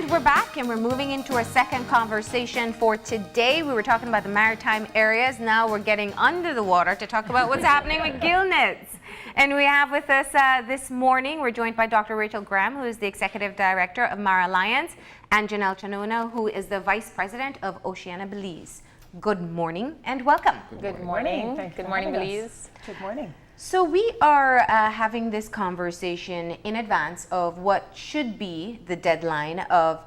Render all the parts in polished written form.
And we're back, and we're moving into our second conversation for today. We were talking about the maritime areas. Now we're getting under the water to talk about what's happening with Gill Nets. And we have with us this morning, we're joined by Dr. Rachael Graham, who is the Executive Director of MarAlliance, and Janelle Chanona, who is the Vice President of Oceana Belize. Good morning and welcome. Good morning. Good morning, Belize. Good morning. So we are having this conversation in advance of what should be the deadline of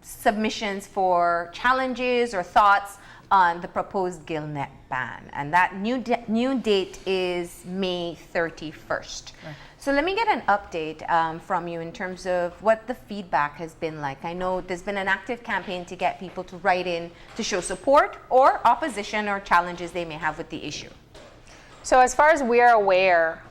submissions for challenges or thoughts on the proposed gill net ban. And that new date is May 31st. Right. So let me get an update from you in terms of what the feedback has been like. I know there's been an active campaign to get people to write in to show support or opposition or challenges they may have with the issue. So as far as we're aware,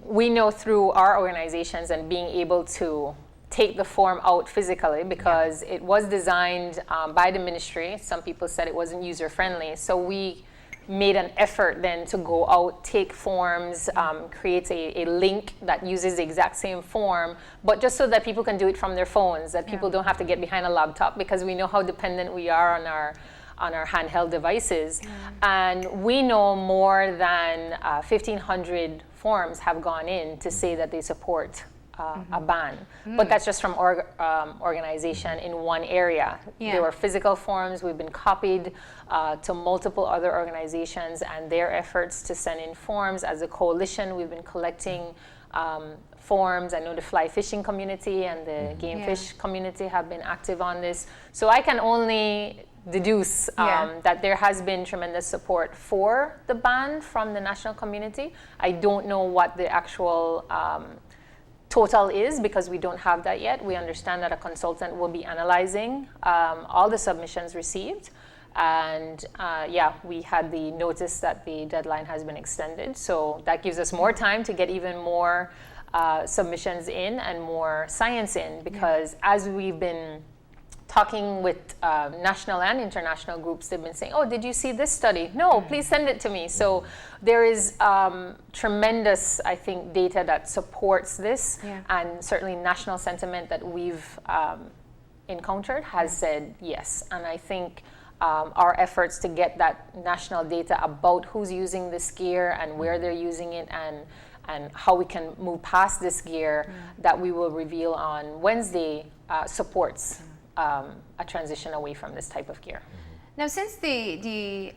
we know through our organizations and being able to take the form out physically because it was designed by the ministry. Some people said it wasn't user-friendly. So we made an effort then to go out, take forms, create a link that uses the exact same form, but just so that people can do it from their phones, that people don't have to get behind a laptop, because we know how dependent we are on our handheld devices. And we know more than 1,500 forms have gone in to say that they support a ban. But that's just from organization in one area. There were physical forms. We've been copied to multiple other organizations and their efforts to send in forms. As a coalition, we've been collecting forms. I know the fly fishing community and the game fish community have been active on this. So I can only deduce that there has been tremendous support for the ban from the national community. I don't know what the actual total is because we don't have that yet. We understand that a consultant will be analyzing all the submissions received. And we had the notice that the deadline has been extended. So that gives us more time to get even more submissions in and more science in, because as we've been talking with national and international groups, they've been saying, oh, did you see this study? No, please send it to me. So there is tremendous, I think, data that supports this, and certainly national sentiment that we've encountered has said yes. And I think our efforts to get that national data about who's using this gear and where they're using it and how we can move past this gear that we will reveal on Wednesday supports a transition away from this type of gear. Now, since the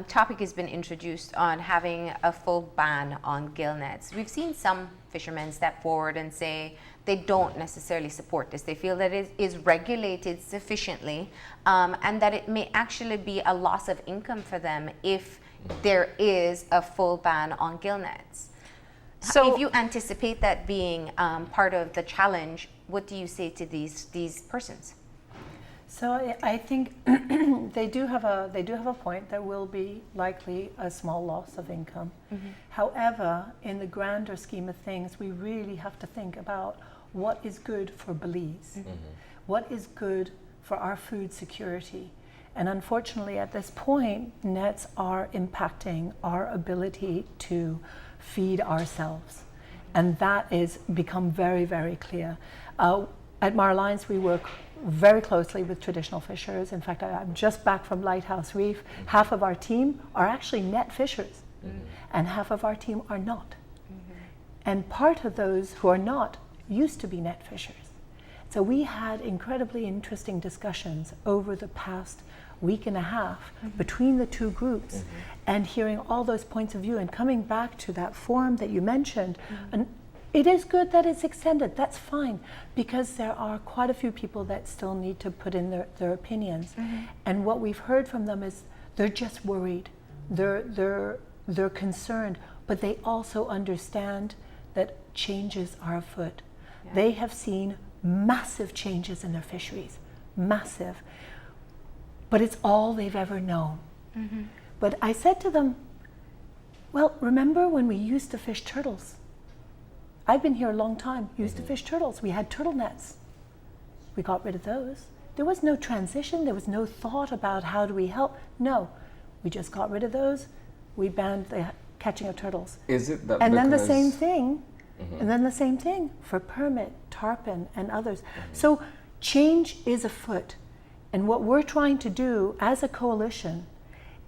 topic has been introduced on having a full ban on gill nets, we've seen some fishermen step forward and say they don't necessarily support this. They feel that it is regulated sufficiently and that it may actually be a loss of income for them if there is a full ban on gill nets. So if you anticipate that being part of the challenge, what do you say to these persons? So I think they do have a point. There will be likely a small loss of income. However, in the grander scheme of things, we really have to think about what is good for Belize, what is good for our food security. And unfortunately, at this point, nets are impacting our ability to feed ourselves. And that is become very, very clear. At MarAlliance, we work very closely with traditional fishers. In fact, I'm just back from Lighthouse Reef. Half of our team are actually net fishers, and half of our team are not. And part of those who are not used to be net fishers. So we had incredibly interesting discussions over the past week and a half between the two groups, and hearing all those points of view and coming back to that forum that you mentioned. And it is good that it's extended, that's fine, because there are quite a few people that still need to put in their opinions. And what we've heard from them is they're just worried, they're concerned, but they also understand that changes are afoot. They have seen massive changes in their fisheries, massive, but it's all they've ever known. But I said to them, well, remember when we used to fish turtles? I've been here a long time, used to fish turtles. We had turtle nets. We got rid of those. There was no transition. There was no thought about how do we help. No, we just got rid of those. We banned the catching of turtles. Is it that and then the same thing, and then the same thing for permit tarpon and others. So change is afoot. And what we're trying to do as a coalition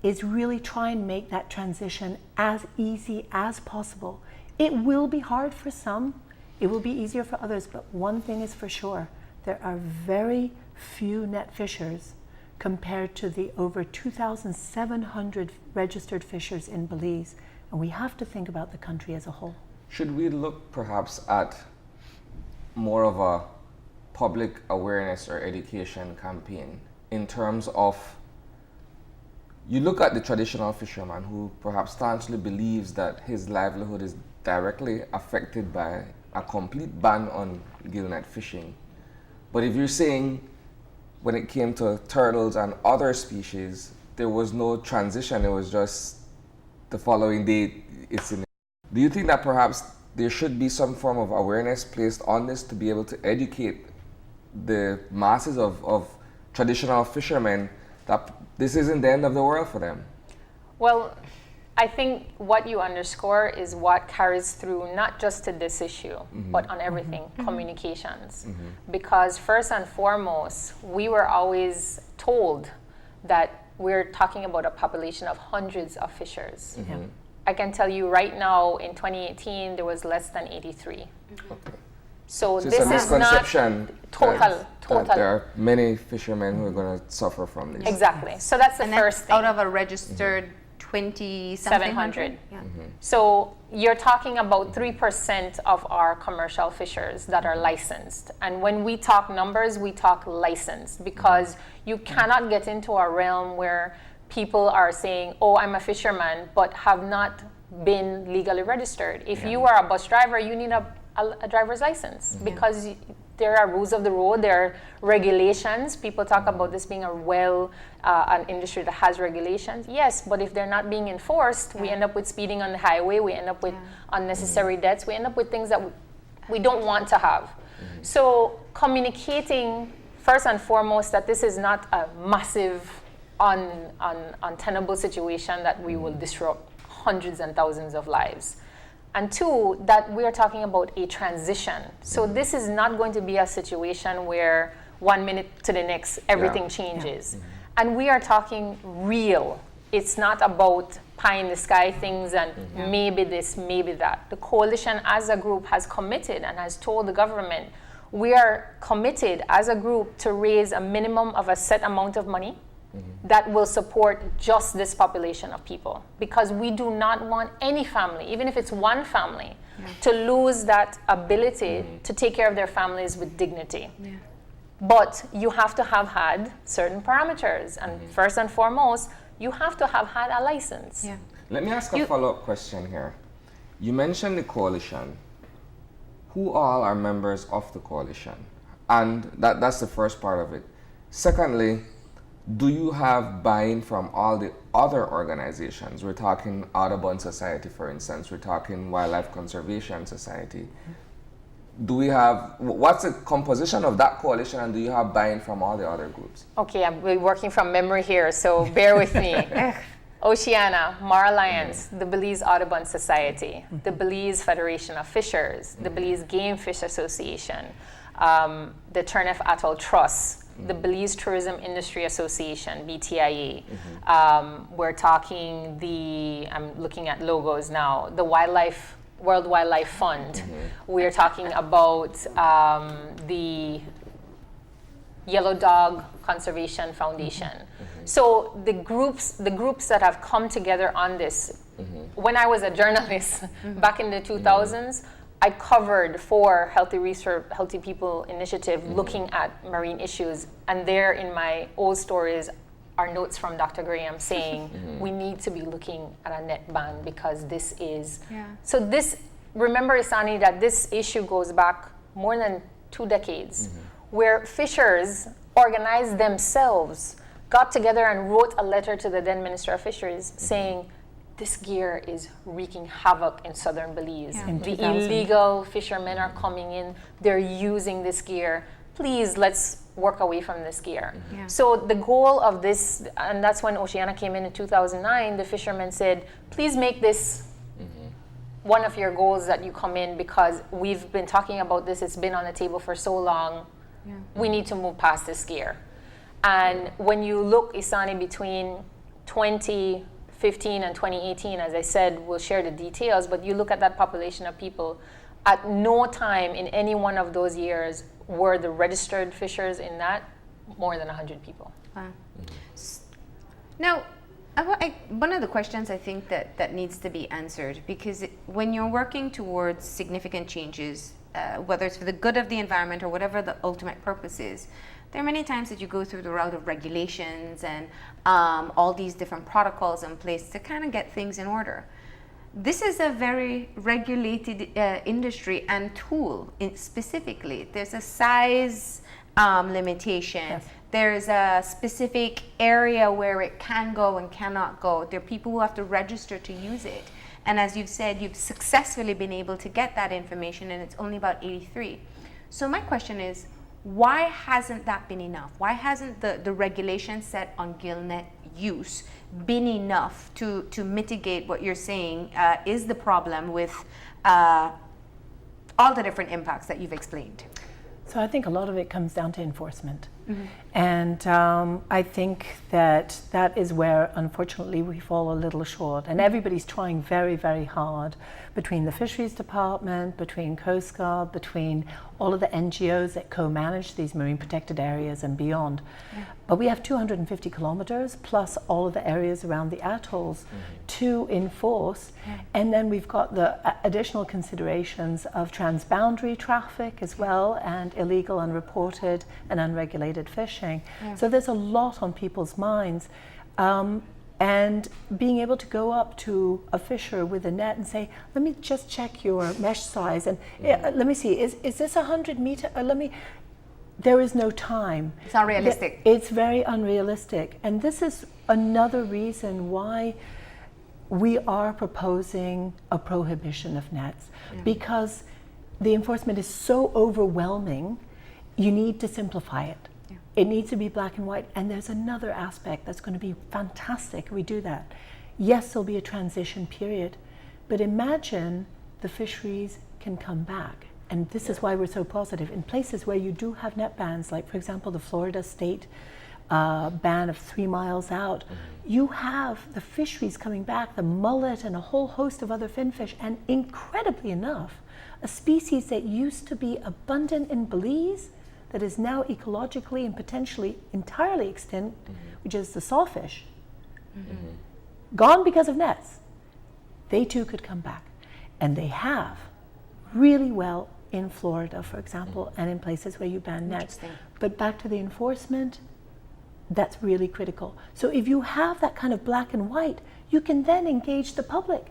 is really try and make that transition as easy as possible. It will be hard for some, it will be easier for others, but one thing is for sure, there are very few net fishers compared to the over 2,700 registered fishers in Belize. And we have to think about the country as a whole. Should we look perhaps at more of a public awareness or education campaign in terms of, you look at the traditional fisherman who perhaps staunchly believes that his livelihood is directly affected by a complete ban on gill net fishing. But if you're saying when it came to turtles and other species, there was no transition, it was just the following day it's in. Do you think that perhaps there should be some form of awareness placed on this to be able to educate the masses of traditional fishermen that this isn't the end of the world for them? Well, I think what you underscore is what carries through not just to this issue, but on everything, communications. Because first and foremost, we were always told that we're talking about a population of hundreds of fishers. I can tell you right now, in 2018, there was less than 83. Okay. So It's this a is not misconception total. that there are many fishermen who are going to suffer from this. Exactly. So that's the And first that's thing. out of a registered 20-something 700. Yeah. So you're talking about 3% of our commercial fishers that are licensed. And when we talk numbers, we talk licensed, because you cannot get into a realm where people are saying, oh, I'm a fisherman, but have not been legally registered. If you are a bus driver, you need a driver's license, because there are rules of the road, there are regulations. People talk about this being an industry that has regulations. Yes, but if they're not being enforced, we end up with speeding on the highway, we end up with unnecessary deaths, we end up with things that we don't want to have. So communicating, first and foremost, that this is not a massive, untenable situation that we will disrupt hundreds and thousands of lives. And two, that we are talking about a transition. So this is not going to be a situation where 1 minute to the next, everything changes. And we are talking real. It's not about pie in the sky things and maybe this, maybe that. The coalition as a group has committed and has told the government, we are committed as a group to raise a minimum of a set amount of money that will support just this population of people, because we do not want any family, even if it's one family, to lose that ability to take care of their families with dignity. But you have to have had certain parameters, and first and foremost, you have to have had a license. Let me ask a follow-up question here. You mentioned the coalition. Who all are members of the coalition? And that's the first part of it. Secondly, do you have buy-in from all the other organizations? We're talking Audubon Society, for instance. We're talking Wildlife Conservation Society. Do we have, what's the composition of that coalition, and do you have buy-in from all the other groups? Okay, I'm working from memory here, so bear with me. Oceana, MarAlliance, the Belize Audubon Society, the Belize Federation of Fishers, the Belize Game Fish Association, the Turnef Atoll Trust, the Belize Tourism Industry Association, BTIA. We're talking I'm looking at logos now, the World Wildlife Fund. We're talking about the Yellow Dog Conservation Foundation. So the groups that have come together on this, when I was a journalist back in the 2000s, I covered for Healthy Research, Healthy People Initiative, looking at marine issues. And there in my old stories are notes from Dr. Graham saying, we need to be looking at a net ban, because this is... So this, remember, Isani, that this issue goes back more than 2 decades, where fishers organized themselves, got together and wrote a letter to the then Minister of Fisheries saying, this gear is wreaking havoc in southern Belize. The illegal fishermen are coming in, they're using this gear. Please, let's work away from this gear. So the goal of this, and that's when Oceana came in 2009, the fishermen said, please make this one of your goals that you come in because we've been talking about this, it's been on the table for so long, we need to move past this gear. And when you look, Isani, between 2015 and 2018, as I said, we'll share the details, but you look at that population of people, at no time in any one of those years were the registered fishers in that more than 100 people. Wow. Now, one of the questions I think that needs to be answered, because when you're working towards significant changes, whether it's for the good of the environment or whatever the ultimate purpose is, there are many times that you go through the route of regulations and all these different protocols in place to kind of get things in order. This is a very regulated industry and tool specifically. There's a size limitation. Yes. There's a specific area where it can go and cannot go. There are people who have to register to use it. And as you've said, you've successfully been able to get that information, and it's only about 83. So my question is, why hasn't that been enough? Why hasn't the regulation set on gill net use been enough to mitigate what you're saying is the problem with all the different impacts that you've explained? So I think a lot of it comes down to enforcement. And I think that is where, unfortunately, we fall a little short. And everybody's trying very, very hard, between the Fisheries Department, between Coast Guard, between all of the NGOs that co-manage these marine protected areas and beyond. But we have 250 kilometers plus all of the areas around the atolls to enforce. And then we've got the additional considerations of transboundary traffic as well, and illegal, unreported, and unregulated fishing. So there's a lot on people's minds. And being able to go up to a fisher with a net and say, let me just check your mesh size, and let me see, is this 100 meter? There is no time. It's not realistic. It's very unrealistic. And this is another reason why we are proposing a prohibition of nets, because the enforcement is so overwhelming, you need to simplify it. It needs to be black and white. And there's another aspect that's going to be fantastic if we do that. Yes, there'll be a transition period, but imagine the fisheries can come back. And this is why we're so positive. In places where you do have net bans, like for example, the Florida state ban of 3 miles out, you have the fisheries coming back, the mullet and a whole host of other finfish, and incredibly enough, a species that used to be abundant in Belize that is now ecologically and potentially entirely extinct, which is the sawfish. Gone because of nets. They too could come back. And they have really well in Florida, for example, and in places where you ban nets. But back to the enforcement, that's really critical. So if you have that kind of black and white, you can then engage the public.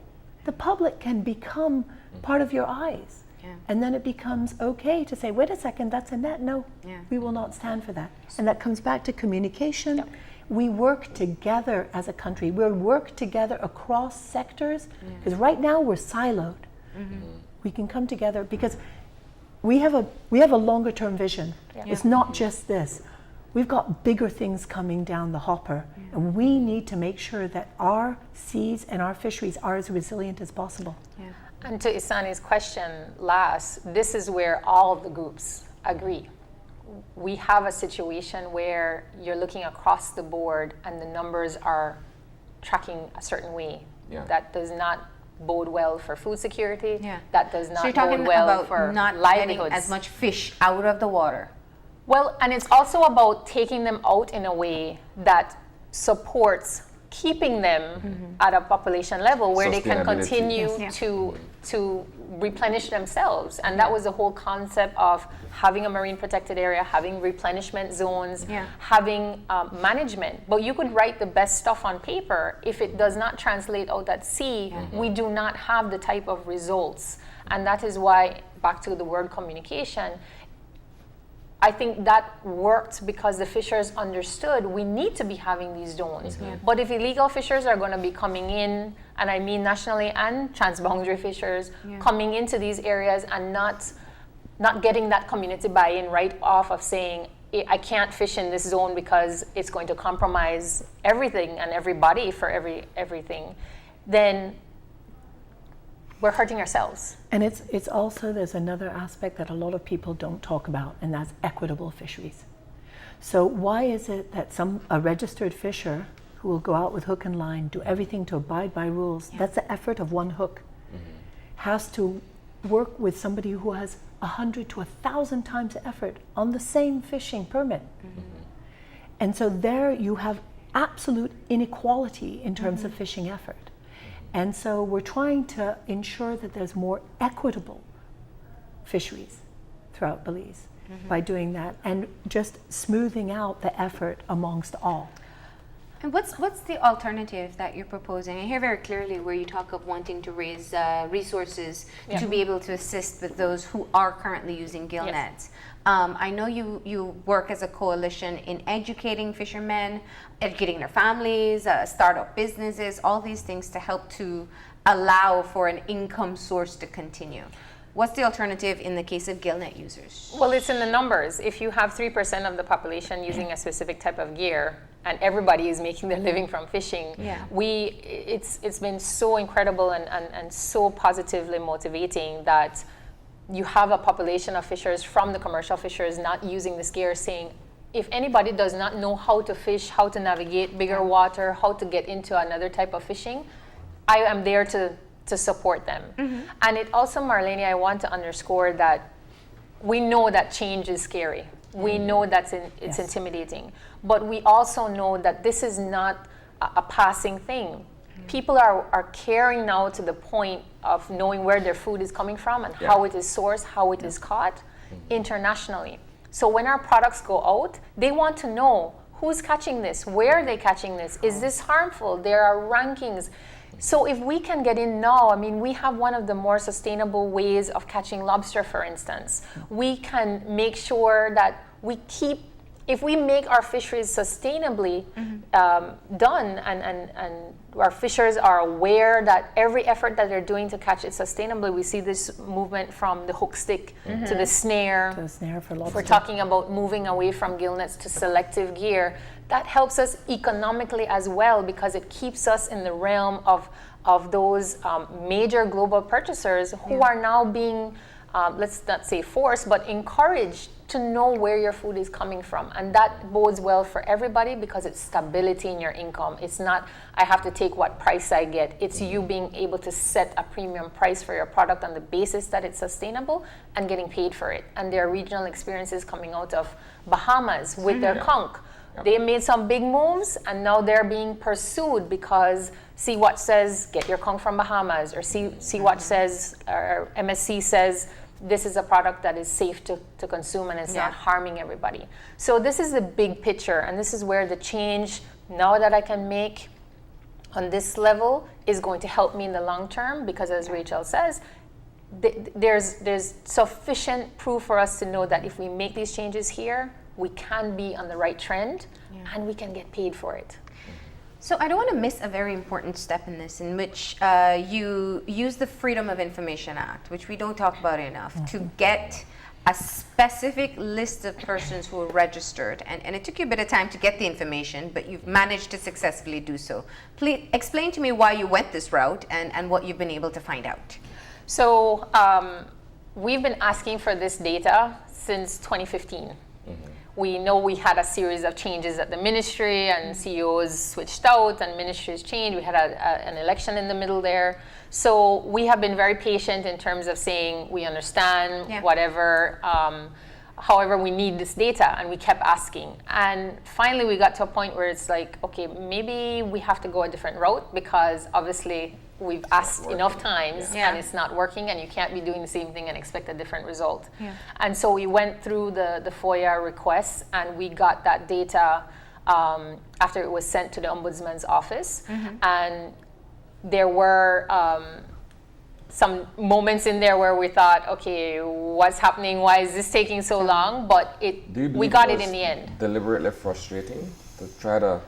The public can become part of your eyes. And then it becomes okay to say, wait a second, that's a net. No, we will not stand for that. And that comes back to communication. We work together as a country. We work together across sectors, because right now we're siloed. We can come together because we have a longer term vision. It's not just this. We've got bigger things coming down the hopper, and we need to make sure that our seas and our fisheries are as resilient as possible. And to Isani's question last, this is where all of the groups agree. We have a situation where you're looking across the board and the numbers are tracking a certain way. That does not bode well for food security. That does not bode well for not livelihoods. getting as much fish out of the water. Well, and it's also about taking them out in a way that supports keeping them at a population level where they can continue to replenish themselves. And that was the whole concept of having a marine protected area, having replenishment zones, having management. But you could write the best stuff on paper. If it does not translate out at sea, we do not have the type of results. And that is why, back to the word communication, I think that worked because the fishers understood we need to be having these zones. But if illegal fishers are going to be coming in, and I mean nationally and transboundary fishers, coming into these areas and not getting that community buy-in right off of saying, I can't fish in this zone because it's going to compromise everything and everybody for everything, then we're hurting ourselves. And it's also, there's another aspect that a lot of people don't talk about, and that's equitable fisheries. So why is it that a registered fisher who will go out with hook and line, do everything to abide by rules, that's the effort of one hook, has to work with somebody who has 100 to 1,000 times the effort on the same fishing permit? And so there you have absolute inequality in terms of fishing effort. And so we're trying to ensure that there's more equitable fisheries throughout Belize by doing that, and just smoothing out the effort amongst all. And what's the alternative that you're proposing? I hear very clearly where you talk of wanting to raise resources to be able to assist with those who are currently using gill nets. I know you work as a coalition in educating fishermen, educating their families, startup businesses, all these things to help to allow for an income source to continue. What's the alternative in the case of gill net users? Well, it's in the numbers. If you have 3% of the population using a specific type of gear, and everybody is making their living from fishing, it's been so incredible and so positively motivating that you have a population of fishers from the commercial fishers not using this gear, saying, if anybody does not know how to fish, how to navigate bigger water, how to get into another type of fishing, I am there to support them. And it also, Marlene, I want to underscore that we know that change is scary. We know that it's intimidating. But we also know that this is not a passing thing. People are caring now to the point of knowing where their food is coming from and how it is sourced, how it is caught internationally. So when our products go out, they want to know who's catching this, where are they catching this, is this harmful? There are rankings. So if we can get in now, I mean, we have one of the more sustainable ways of catching lobster, for instance. We can make sure that if we make our fisheries sustainably done, and our fishers are aware that every effort that they're doing to catch it sustainably, we see this movement from the hook stick to the snare. To the snare for lobster. We're talking about moving away from gill nets to selective gear. That helps us economically as well, because it keeps us in the realm of those major global purchasers who are now being, let's not say forced, but encouraged to know where your food is coming from. And that bodes well for everybody, because it's stability in your income. It's not, I have to take what price I get. It's you being able to set a premium price for your product on the basis that it's sustainable and getting paid for it. And there are regional experiences coming out of Bahamas with their conch. They made some big moves, and now they're being pursued because see what says get your conch from Bahamas, or see what says, or MSC says this is a product that is safe to consume and it's not harming everybody. So this is the big picture, and this is where the change now that I can make on this level is going to help me in the long term, because as Rachael says, there's sufficient proof for us to know that if we make these changes here, we can be on the right trend and we can get paid for it. So I don't want to miss a very important step in this, in which you use the Freedom of Information Act, which we don't talk about enough, to get a specific list of persons who are registered. And it took you a bit of time to get the information, but you've managed to successfully do so. Please explain to me why you went this route and what you've been able to find out. So we've been asking for this data since 2015. We know we had a series of changes at the ministry, and CEOs switched out and ministries changed. We had an election in the middle there. So we have been very patient in terms of saying we understand, whatever. However, we need this data, and we kept asking. And finally, we got to a point where it's like, okay, maybe we have to go a different route, because obviously we've asked enough times and it's not working, and you can't be doing the same thing and expect a different result. And so we went through the FOIA requests, and we got that data after it was sent to the Ombudsman's office. And there were some moments in there where we thought, okay, what's happening? Why is this taking so long? But we got it in the end. Deliberately frustrating to try to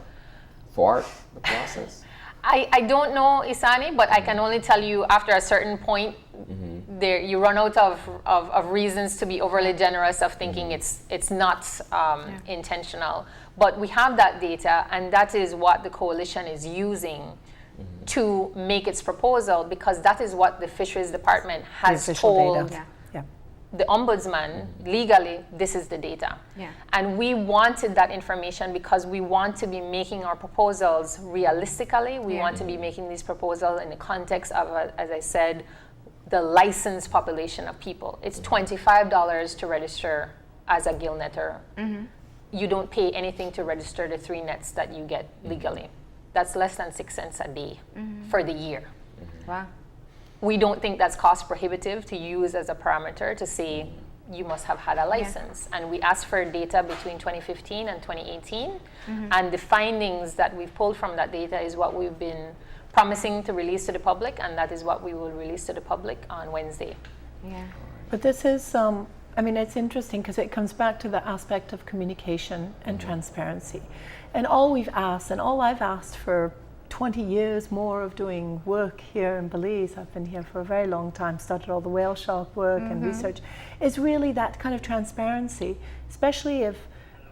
thwart the process? I don't know, Isani, but I can only tell you after a certain point, there you run out of reasons to be overly generous, of thinking it's not intentional. But we have that data, and that is what the coalition is using to make its proposal, because that is what the Fisheries Department has official told data. Yeah. the ombudsman legally, this is the data. Yeah. And we wanted that information because we want to be making our proposals realistically. We want to be making these proposals in the context of, as I said, the licensed population of people. It's $25 to register as a gill netter. You don't pay anything to register the 3 nets that you get legally. That's less than 6 cents a day for the year. Wow. We don't think that's cost prohibitive to use as a parameter to say you must have had a license. And we asked for data between 2015 and 2018. And the findings that we've pulled from that data is what we've been promising to release to the public, and that is what we will release to the public on Wednesday. Yeah. But this is, I mean, it's interesting because it comes back to the aspect of communication and transparency. And all we've asked, and all I've asked for 20 years more of doing work here in Belize, I've been here for a very long time, started all the whale shark work and research, is really that kind of transparency, especially if,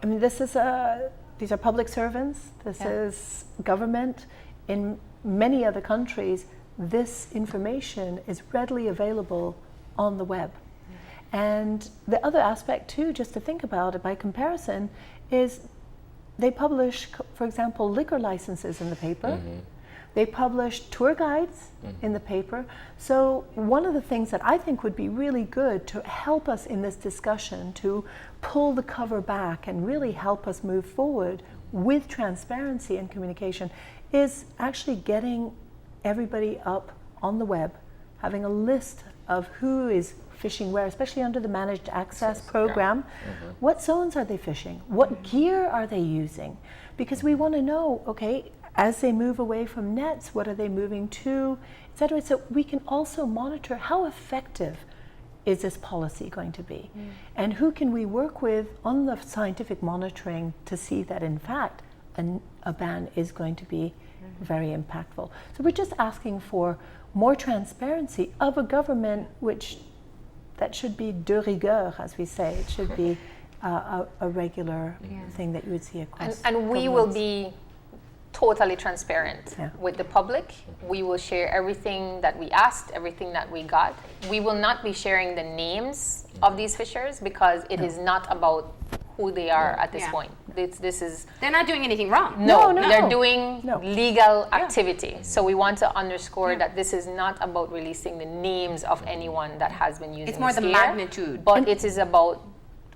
I mean, these are public servants, this is government. In many other countries, this information is readily available on the web. And the other aspect too, just to think about it by comparison, is they publish, for example, liquor licenses in the paper. They publish tour guides in the paper. So one of the things that I think would be really good to help us in this discussion to pull the cover back and really help us move forward with transparency and communication is actually getting everybody up on the web, having a list of who is fishing where, especially under the Managed Access program. What zones are they fishing? What gear are they using? Because we want to know, okay, as they move away from nets, what are they moving to, et cetera. So we can also monitor how effective is this policy going to be? And who can we work with on the scientific monitoring to see that in fact a ban is going to be very impactful. So we're just asking for more transparency of a government that should be de rigueur, as we say. It should be a regular thing that you would see across. And we will be totally transparent with the public. We will share everything that we asked, everything that we got. We will not be sharing the names of these fishers because it is not about who they are at this point. This is They're not doing anything wrong. No, they're doing legal activity. So we want to underscore that this is not about releasing the names of anyone that has been using It's more the gear, magnitude. but it is about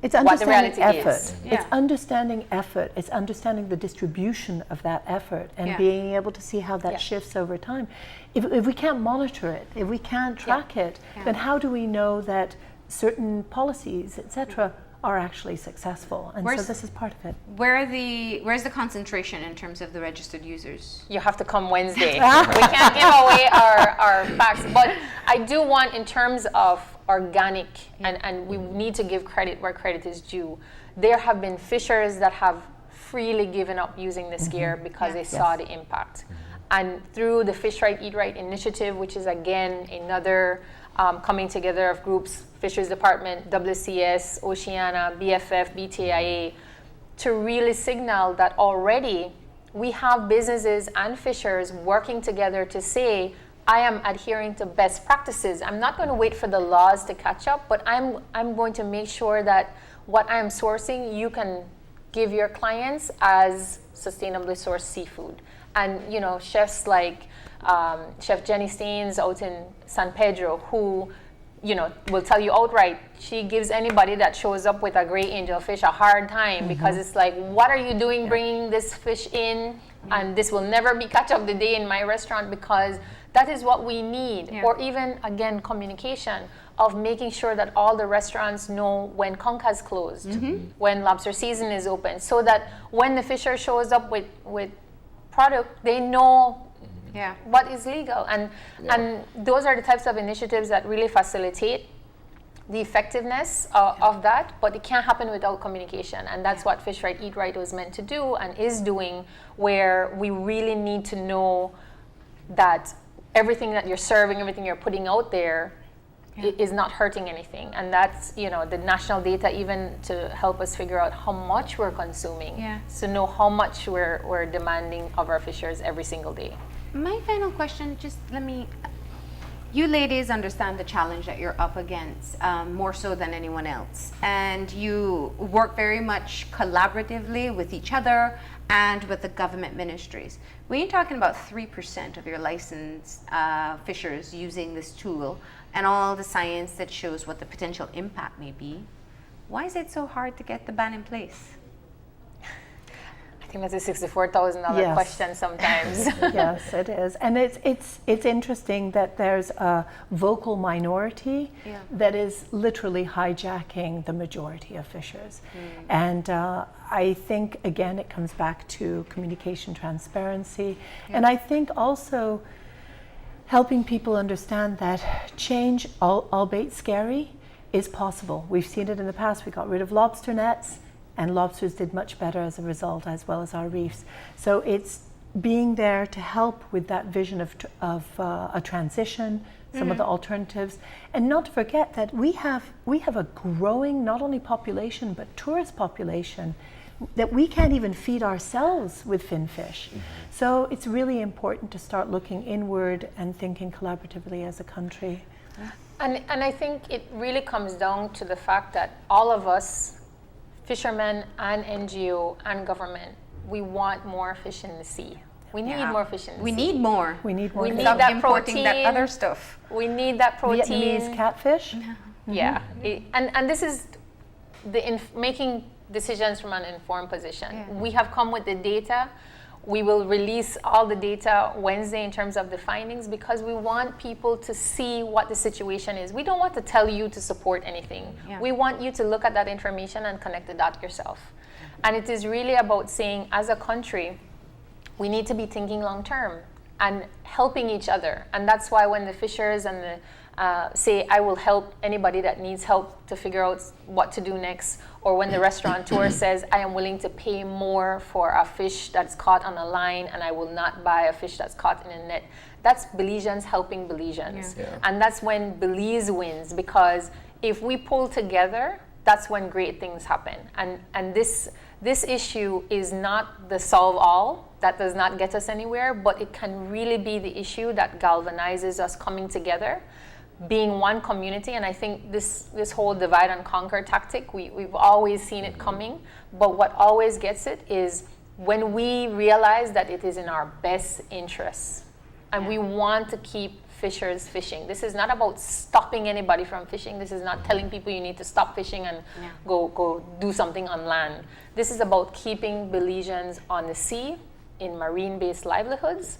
it's what the understanding reality effort. is. It's understanding effort. It's understanding the distribution of that effort and being able to see how that shifts over time. If we can't monitor it, if we can't track it, then how do we know that certain policies, etc., are actually successcul? And so this is part of it. Where's the concentration in terms of the registered users? You have to come Wednesday. We can't give away our facts, but I do want, in terms of organic, and we need to give credit where credit is due. There have been fishers that have freely given up using this gear because they saw the impact. And through the Fish Right, Eat Right initiative, which is again another coming together of groups, Fisheries Department, WCS, Oceana, BFF, BTIA, to really signal that already we have businesses and fishers working together to say, I am adhering to best practices. I'm not going to wait for the laws to catch up, but I'm going to make sure that what I am sourcing, you can give your clients as sustainably sourced seafood. And you know, chefs like Chef Jenny Staines out in San Pedro, who will tell you outright, she gives anybody that shows up with a gray angel fish a hard time because it's like, what are you doing bringing this fish in? And this will never be catch of the day in my restaurant, because that is what we need. Or even, again, communication of making sure that all the restaurants know when Conca's closed, when lobster season is open, so that when the fisher shows up with product, they know what is legal. And those are the types of initiatives that really facilitate the effectiveness of that, but it can't happen without communication. And that's what Fish Right, Eat Right was meant to do and is doing, where we really need to know that everything that you're serving, everything you're putting out there is not hurting anything. And that's, the national data even to help us figure out how much we're consuming, to know how much we're demanding of our fishers every single day. My final question, you ladies understand the challenge that you're up against more so than anyone else. And you work very much collaboratively with each other and with the government ministries. When you're talking about 3% of your licensed fishers using this tool and all the science that shows what the potential impact may be, why is it so hard to get the ban in place? I think that's a $64,000 question sometimes. Yes, it is. And it's interesting that there's a vocal minority that is literally hijacking the majority of fishers. And I think, again, it comes back to communication transparency. And I think also helping people understand that change, albeit scary, is possible. We've seen it in the past. We got rid of lobster nets, and lobsters did much better as a result, as well as our reefs. So it's being there to help with that vision of a transition, some of the alternatives, and not to forget that we have a growing not only population but tourist population that we can't even feed ourselves with finfish. So it's really important to start looking inward and thinking collaboratively as a country. And I think it really comes down to the fact that all of us, fishermen and NGO and government, we want more fish in the sea. We need more fish in the sea. We need more. We need more. We fish. need that importing protein. that other stuff. We need that protein. Vietnamese catfish. Yeah, and this is making decisions from an informed position. We have come with the data. We will release all the data Wednesday in terms of the findings because we want people to see what the situation is. We don't want to tell you to support anything. We want you to look at that information and connect the dot yourself. And it is really about saying, as a country, we need to be thinking long term and helping each other. And that's why when the fishers and the say, I will help anybody that needs help to figure out what to do next, or when the restaurateur says, I am willing to pay more for a fish that's caught on a line and I will not buy a fish that's caught in a net. That's Belizeans helping Belizeans. And that's when Belize wins, because if we pull together, that's when great things happen. And this issue is not the solve all. That does not get us anywhere, but it can really be the issue that galvanizes us coming together, being one community. And I think this whole divide and conquer tactic, we've always seen it coming, but what always gets it is when we realize that it is in our best interests and we want to keep fishers fishing. This is not about stopping anybody from fishing. This is not telling people you need to stop fishing and go do something on land. This is about keeping Belizeans on the sea in marine-based livelihoods,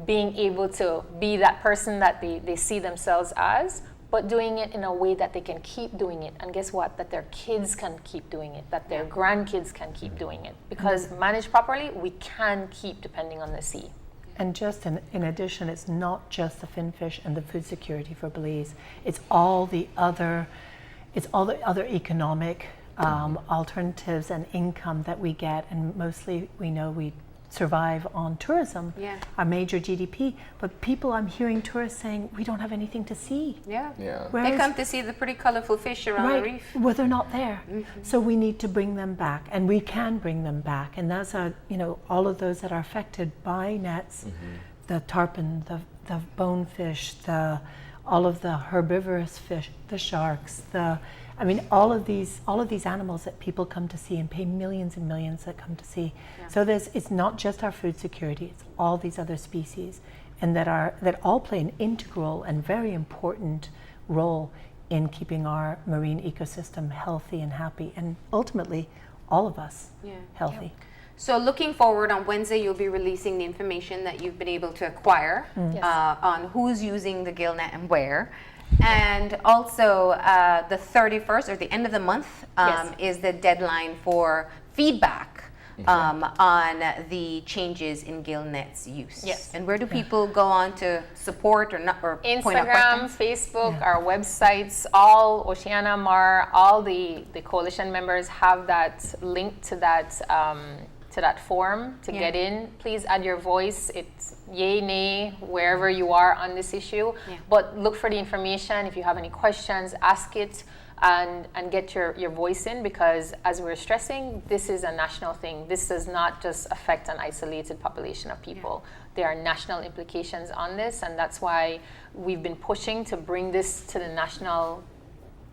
being able to be that person that they see themselves as, but doing it in a way that they can keep doing it. And guess what? That their kids can keep doing it, that their grandkids can keep doing it. Because managed properly, we can keep depending on the sea. And just in addition, it's not just the finfish and the food security for Belize. It's all the other economic alternatives and income that we get. And mostly we know we survive on tourism, our major GDP. But I'm hearing tourists saying, we don't have anything to see. They come to see the pretty colorful fish around the reef. Well, they're not there. So we need to bring them back, and we can bring them back. And that's all of those that are affected by nets, the tarpon, the bonefish, all of the herbivorous fish, the sharks, all of these animals that people come to see and pay millions and millions that come to see. So it's not just our food security, it's all these other species, and that all play an integral and very important role in keeping our marine ecosystem healthy and happy, and ultimately all of us healthy. So looking forward, on Wednesday you'll be releasing the information that you've been able to acquire on who's using the gill net and where. And also the 31st, or the end of the month, is the deadline for feedback on the changes in gill nets use. And where do people go on to support or not, or point out Instagram, questions? Facebook, our websites, all Oceana Mar, all the coalition members have that link to that form to get in. Please add your voice. It's yay, nay, wherever you are on this issue. But look for the information. If you have any questions, ask it. and get your voice in, because as we're stressing, this is a national thing. This does not just affect an isolated population of people. There are national implications on this, and that's why we've been pushing to bring this to the national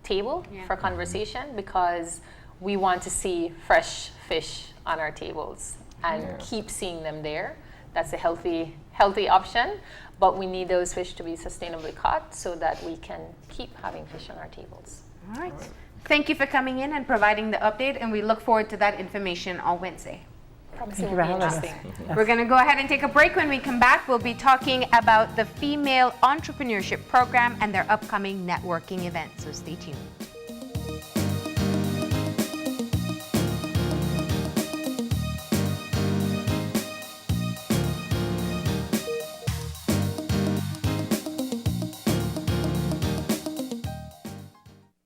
table for conversation, because we want to see fresh fish on our tables and keep seeing them there. That's a healthy option, but we need those fish to be sustainably caught so that we can keep having fish on our tables. All right. Thank you for coming in and providing the update, and we look forward to that information on Wednesday. Promising you will for be having us. interesting. We're going to go ahead and take a break. When we come back, we'll be talking about the Female Entrepreneurship Program and their upcoming networking event, so stay tuned.